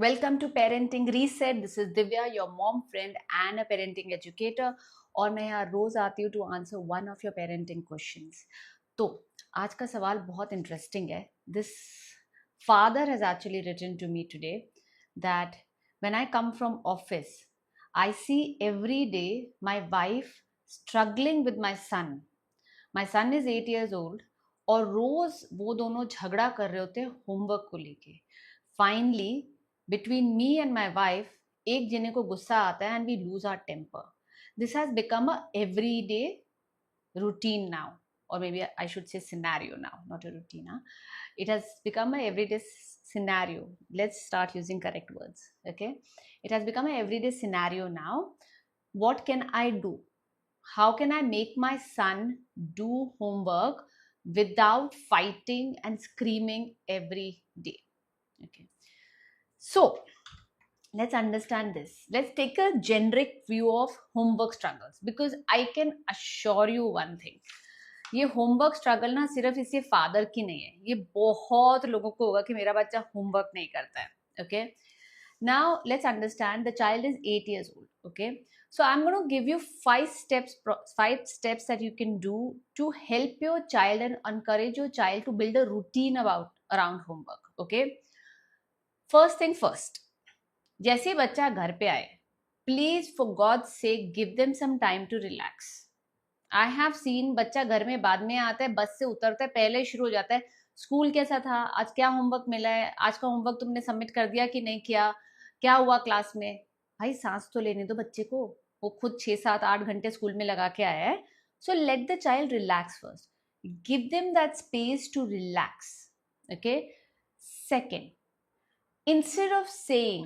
Welcome to parenting reset. This is Divya, your mom friend and a parenting educator. और मैं यहाँ रोज आती हूँ to answer one of your parenting questions. तो आज का सवाल बहुत इंटरेस्टिंग है. This father has actually written to me today that when I come from office I see every day my wife struggling with my son. My son is 8 years old और रोज वो दोनों झगड़ा कर रहे होते हैं होमवर्क को लेके. Finally between me and my wife, एक जने को गुस्सा आता है and we lose our temper. This has become a everyday routine now, or maybe I should say scenario now, not a routine. Huh? It has become a everyday scenario. Let's start using correct words. Okay, it has become a everyday scenario now. What can I do? How can I make my son do homework without fighting and screaming every day? Okay, so let's understand this. Let's take a generic view of homework struggles because I can assure you one thing. ये homework struggle ना सिर्फ इसी father की नहीं है, ये बहुत लोगों को होगा कि मेरा बच्चा होमवर्क नहीं करता है. Okay, now let's understand the child is 8 years old. Okay, so I'm going to give you five steps that you can do to help your child and encourage your child to build a routine around homework. Okay, first thing first, जैसे बच्चा घर पे आए, please for God sake give them some time to relax. I have seen बच्चा घर में बाद में आता है, बस से उतरता है, पहले शुरू हो जाता है स्कूल कैसा था, आज क्या होमवर्क मिला है, आज का होमवर्क तुमने सबमिट कर दिया कि नहीं किया, क्या हुआ क्लास में. भाई सांस तो लेने दो बच्चे को, वो खुद 6 7 8 घंटे स्कूल में लगा के आया है. So let the child relax first. Give them that space to relax. Okay, second, instead of saying,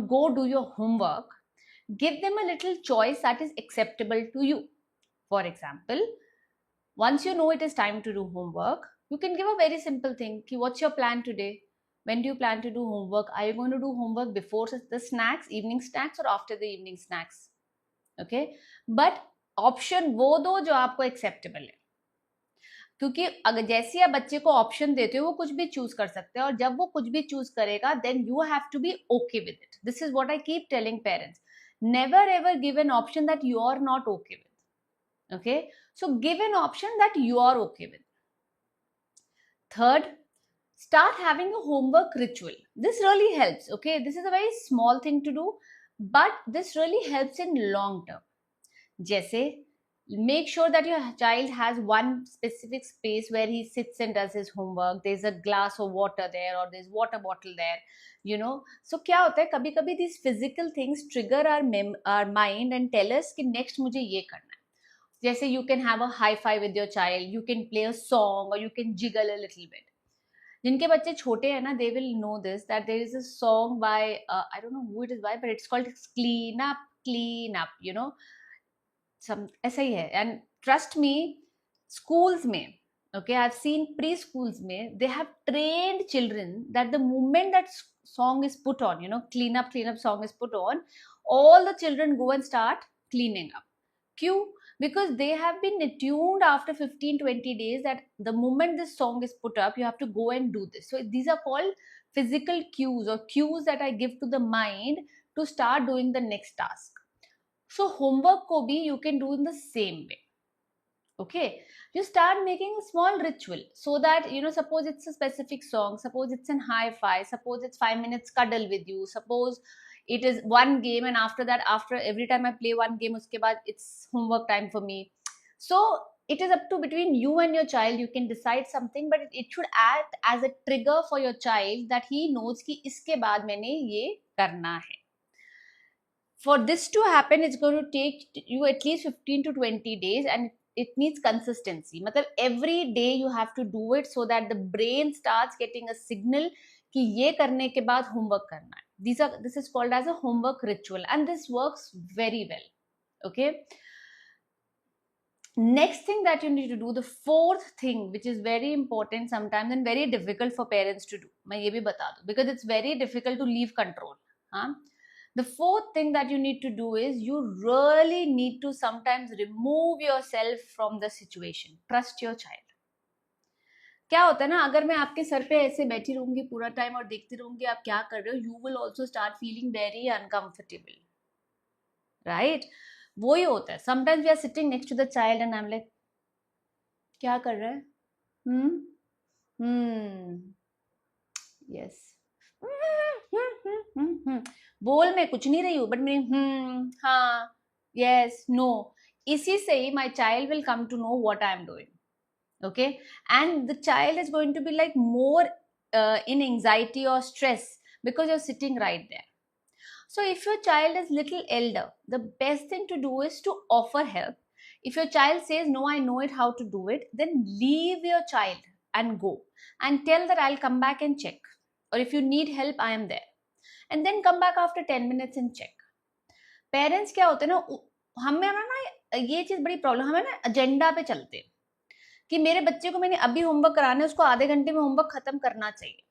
go do your homework, give them a little choice that is acceptable to you. For example, once you know it is time to do homework, you can give a very simple thing. What's your plan today? When do you plan to do homework? Are you going to do homework before the snacks, evening snacks, or after the evening snacks? Okay, but option वो दो जो आपको acceptable है. क्योंकि अगर जैसे आप बच्चे को ऑप्शन देते हो वो कुछ भी चूज कर सकते हैं, और जब वो कुछ भी चूज करेगा then you have to be okay with it. This is what I keep telling parents. Never ever give an option that you are not okay with. Okay, so give an option that you are okay with. Third, start having a homework ritual. This really helps. Okay, this is a very small thing to do, but this really helps in long term. जैसे make sure that your child has one specific space where he sits and does his homework. There's a glass of water there or there's water bottle there, so क्या होता है, कभी कभी these physical things trigger our mind and tell us कि next मुझे ये करना है. जैसे you can have a high five with your child, you can play a song or you can jiggle a little bit. जिनके बच्चे छोटे हैं ना, they will know this, that there is a song by I don't know who it is by, but it's called clean up, ऐसा ही है. And trust me, schools में, okay, I've seen preschools में, they have trained children that the moment that song is put on, clean up song is put on, all the children go and start cleaning up. क्यों? Because they have been attuned after 15-20 days that the moment this song is put up, you have to go and do this. So these are called physical cues or cues that I give to the mind to start doing the next task. So homework ko bhi you can do in the same way. Okay, you start making a small ritual so that, suppose it's a specific song, suppose it's an hi-fi, suppose it's 5 minutes cuddle with you, suppose it is one game, and after that, after every time I play one game, uske baad it's homework time for me. So it is up to between you and your child. You can decide something, but it should act as a trigger for your child that he knows ki iske baad maine ye karna hai. For this to happen, it's going to take you at least 15 to 20 days, and it needs consistency. Matlab every day you have to do it so that the brain starts getting a signal कि ये करने के बाद homework करना है. This is called as a homework ritual, and this works very well. Okay, next thing that you need to do, the fourth thing, which is very important sometimes and very difficult for parents to do, मैं ये भी बता दूं, because it's very difficult to leave control. The fourth thing that you need to do is you really need to sometimes remove yourself from the situation. Trust your child. क्या होता है ना, अगर मैं आपके सर पे ऐसे बैठी रहूंगी पूरा टाइम और देखती रहूंगी आप क्या कर रहे हो, you will also start feeling very uncomfortable, right? वो ही होता है, sometimes we are sitting next to the child and I am like, क्या कर रहे हैं? हम्म, हम्म, यस, बोल मैं कुछ नहीं रही हूँ, बट मेरी हाँ, यस, नो, इसी से ही my child will come to know what I am doing. Okay, and the child is going to be like more in anxiety or stress because you're sitting right there. So if your child is little elder, the best thing to do is to offer help. If your child says no, I know it how to do it, then leave your child and go and tell that I'll come back and check, or if you need help I am there, and then come back after 10 minutes and check. Parents क्या होते हैं ना, हमें ना ये चीज बड़ी problem, हमें ना एजेंडा पे चलते हैं कि मेरे बच्चे को मैंने अभी होमवर्क कराना है, उसको आधे घंटे में होमवर्क खत्म करना चाहिए.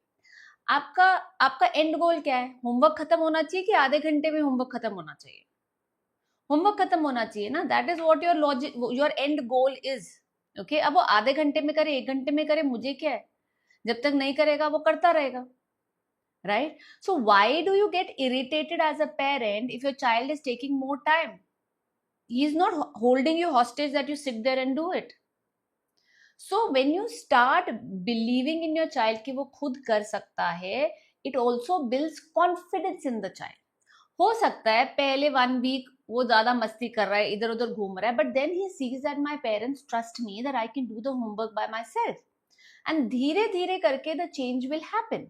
आपका आपका एंड गोल क्या है? होमवर्क खत्म होना चाहिए कि आधे घंटे में होमवर्क खत्म होना चाहिए? होमवर्क खत्म होना चाहिए ना, that is what your logic, your and goal is. Okay, अब वो आधे घंटे में करे, 1 घंटे में करे, मुझे क्या है, जब तक नहीं करेगा वो करता रहेगा, right? So why do you get irritated as a parent if your child is taking more time? He is not holding you hostage that you sit there and do it. So when you start believing in your child कि वो खुद कर सकता है, it also builds confidence in the child. हो सकता है पहले 1 week वो ज्यादा मस्ती कर रहा है, इधर उधर घूम रहा है, but then he sees that my parents trust me that I can do the homework by myself, and धीरे धीरे करके the change will happen.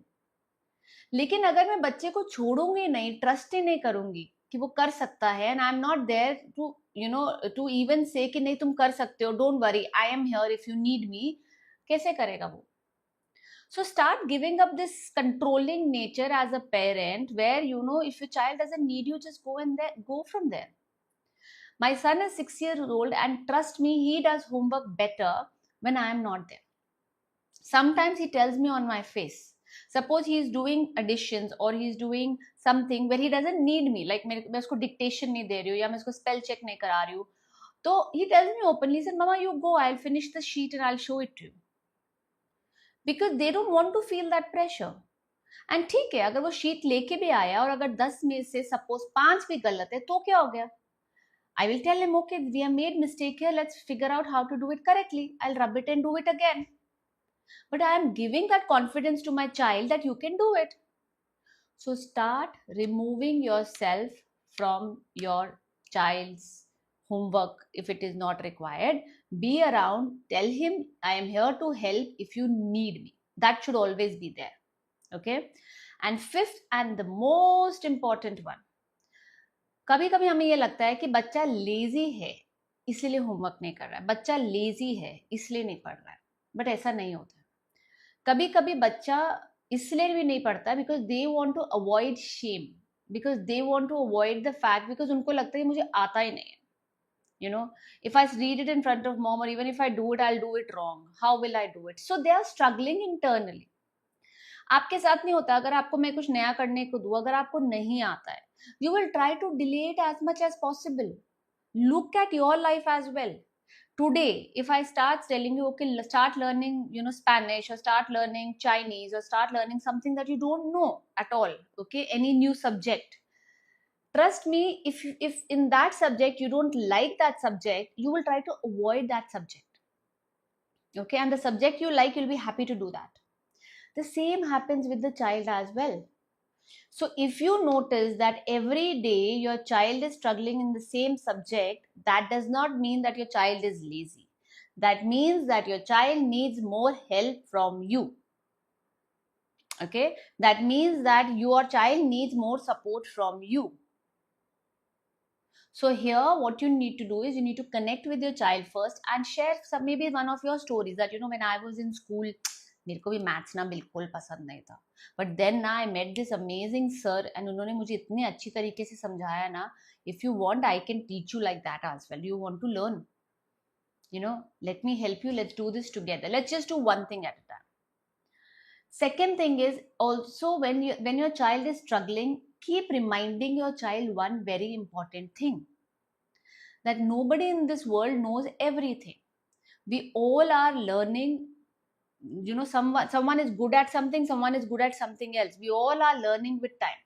लेकिन अगर मैं बच्चे को छोड़ूंगी नहीं, ट्रस्ट ही नहीं करूंगी कि वो कर सकता है, and I am not there to to even say कि नहीं तुम कर सकते हो, don't worry, I am here if you need me, कैसे करेगा वो? So start giving up this controlling nature as a parent, where if your child doesn't need you, just go from there. My son is 6 years old, and trust me, he does homework better when I am not there. Sometimes he tells me on my face. Suppose he is doing additions or he is doing something where he doesn't need me, like मैं उसको dictation नहीं दे रही हूँ या मैं उसको spell check नहीं करा रही हूँ, तो he tells me openly, said mama you go, I'll finish the sheet and I'll show it to you, because they don't want to feel that pressure. And ठीक है, अगर वो शीट लेके भी आया और अगर 10 में से सपोज 5 भी गलत है तो क्या हो गया? I will tell him, okay, we have made mistake here, let's figure out how to do it correctly, I'll rub it and do it again. But I am giving that confidence to my child that you can do it. So start removing yourself from your child's homework if it is not required. Be around, tell him I am here to help if you need me. That should always be there. Okay? And fifth and the most important one, कभी कभी हमें ये लगता है कि बच्चा lazy है इसलिए होमवर्क नहीं कर रहा है, बच्चा लेजी है इसलिए नहीं पढ़ रहा है, बट ऐसा नहीं होता. कभी कभी बच्चा इसलिए भी नहीं पढ़ता because they want to avoid shame, because they want to avoid the fact, because उनको लगता है कि मुझे आता ही नहीं है. If I read it in front of mom, or even if I do it, I'll do it wrong. How will I do it? So they are struggling internally. आपके साथ नहीं होता, अगर आपको मैं कुछ नया करने को दूं, अगर आपको नहीं आता है, you will try to delay it as much as possible. Look at your life as well. Today, if I start telling you, okay, start learning, Spanish, or start learning Chinese, or start learning something that you don't know at all, okay, any new subject, trust me, if in that subject you don't like that subject, you will try to avoid that subject. Okay, and the subject you like, you'll be happy to do that. The same happens with the child as well. So if you notice that every day your child is struggling in the same subject, that does not mean that your child is lazy. That means that your child needs more help from you. Okay, that means that your child needs more support from you. So here what you need to do is you need to connect with your child first and share maybe one of your stories that when I was in school, मेरे को भी maths ना बिल्कुल पसंद नहीं था, but then ना I met this amazing sir and उन्होंने मुझे इतने अच्छी तरीके से समझाया ना, if you want I can teach you like that as well. You want to learn, let me help you, let's do this together, let's just do one thing at a time. Second thing is also, when your child is struggling, keep reminding your child one very important thing, that nobody in this world knows everything. We all are learning someone is good at something, someone is good at something else. We all are learning with time,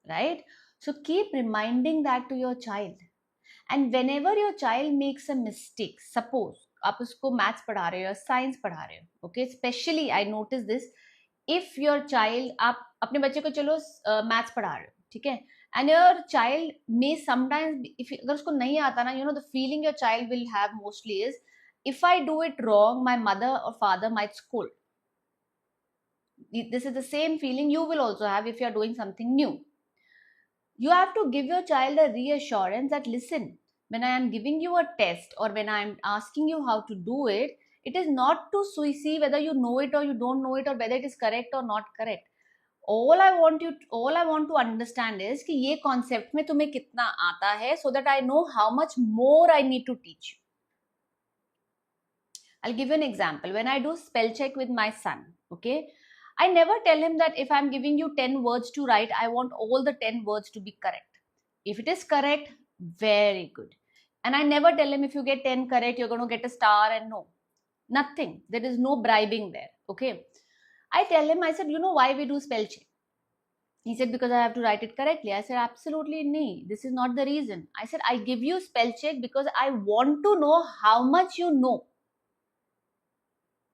right? So keep reminding that to your child. And whenever your child makes a mistake, suppose आप उसको maths पढ़ा रहे हो या science पढ़ा रहे हो, okay, specially I notice this, if your child, आप अपने बच्चे को चलो मैथ्स पढ़ा रहे हो, ठीक है, and your child may sometimes, if अगर उसको नहीं आता ना, the feeling your child will have mostly is, if I do it wrong, my mother or father might scold. This is the same feeling you will also have if you are doing something new. You have to give your child a reassurance that, listen, when I am giving you a test or when I am asking you how to do it, it is not to see whether you know it or you don't know it or whether it is correct or not correct. All I want to understand is कि ये concept में तुम्हें कितना आता है, so that I know how much more I need to teach you. I'll give you an example. When I do spell check with my son, okay, I never tell him that if I'm giving you 10 words to write, I want all the 10 words to be correct. If it is correct, very good. And I never tell him if you get 10 correct, you're going to get a star, and no. Nothing. There is no bribing there, okay. I tell him, I said, you know why we do spell check? He said, because I have to write it correctly. I said, absolutely no. This is not the reason. I said, I give you spell check because I want to know how much you know.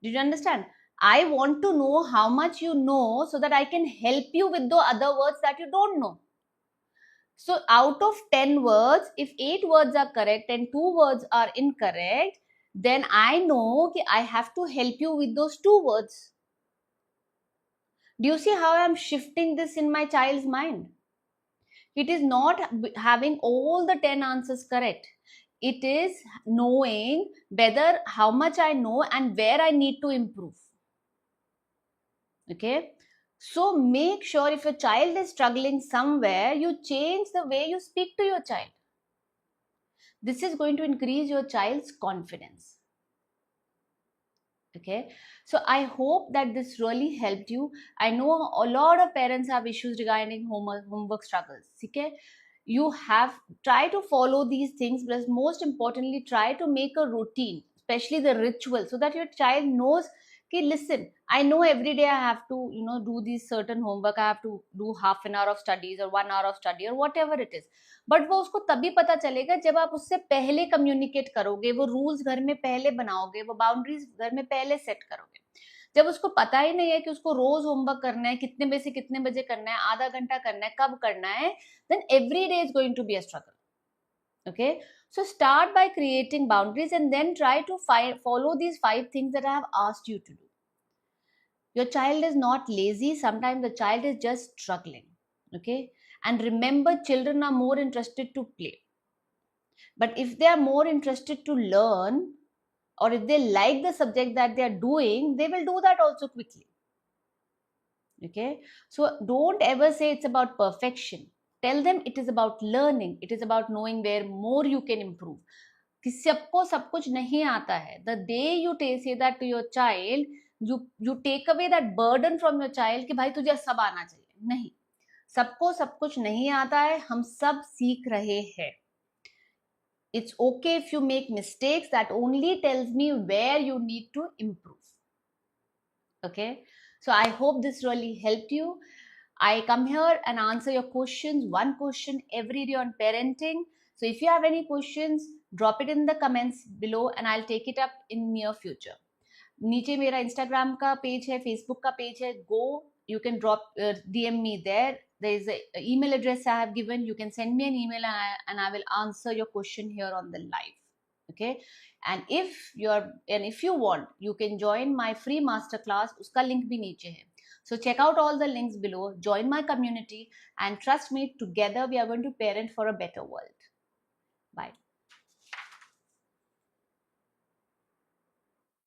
Did you understand? I want to know how much you know so that I can help you with the other words that you don't know. So out of 10 words, if 8 words are correct and 2 words are incorrect, then I know that I have to help you with those 2 words. Do you see how I am shifting this in my child's mind? It is not having all the 10 answers correct. It is knowing whether how much I know and where I need to improve. Okay, so make sure if your child is struggling somewhere, you change the way you speak to your child. This is going to increase your child's confidence. Okay, so I hope that this really helped you. I know a lot of parents have issues regarding homework struggles. Okay, you have try to follow these things, but most importantly, try to make a routine, especially the ritual, so that your child knows, okay, listen, I know every day I have to, do these certain homework, I have to do half an hour of studies or 1 hour of study or whatever it is. But वो उसको तभी पता चलेगा जब आप उससे पहले communicate करोगे, वो रूल्स घर में पहले बनाओगे, वो बाउंड्रीज घर में पहले सेट करोगे. जब उसको पता ही नहीं है कि उसको रोज होमवर्क करना है, कितने बजे से कितने बजे करना है, आधा घंटा करना है, कब करना है, then every day is going to be a struggle. Okay, so start by creating boundaries and then try to follow these 5 things that I have asked you to do. Your child is not lazy. Sometimes the child is just struggling. Okay, and remember, children are more interested to play. But if they are more interested to learn, or if they like the subject that they are doing, they will do that also quickly. Okay, so don't ever say it's about perfection. Tell them it is about learning. It is about knowing where more you can improve. कि सबको सब कुछ नहीं आता है. The day you say that to your child, you take away that burden from your child कि भाई तुझे सब आना चाहिए. नहीं, सबको सब कुछ नहीं आता है, हम सब सीख रहे हैं. It's okay if you make mistakes. That only tells me where you need to improve. Okay, so I hope this really helped you. I come here and answer your questions, one question every day on parenting. So if you have any questions, drop it in the comments below and I'll take it up in near future. नीचे मेरा Instagram का page है, Facebook का page है. Go, you can drop DM me there. There is an email address I have given. You can send me an email and I will answer your question here on the live. Okay, and if you want, you can join my free masterclass. उसका link भी नीचे है. So check out all the links below. Join my community and trust me, together we are going to parent for a better world. Bye.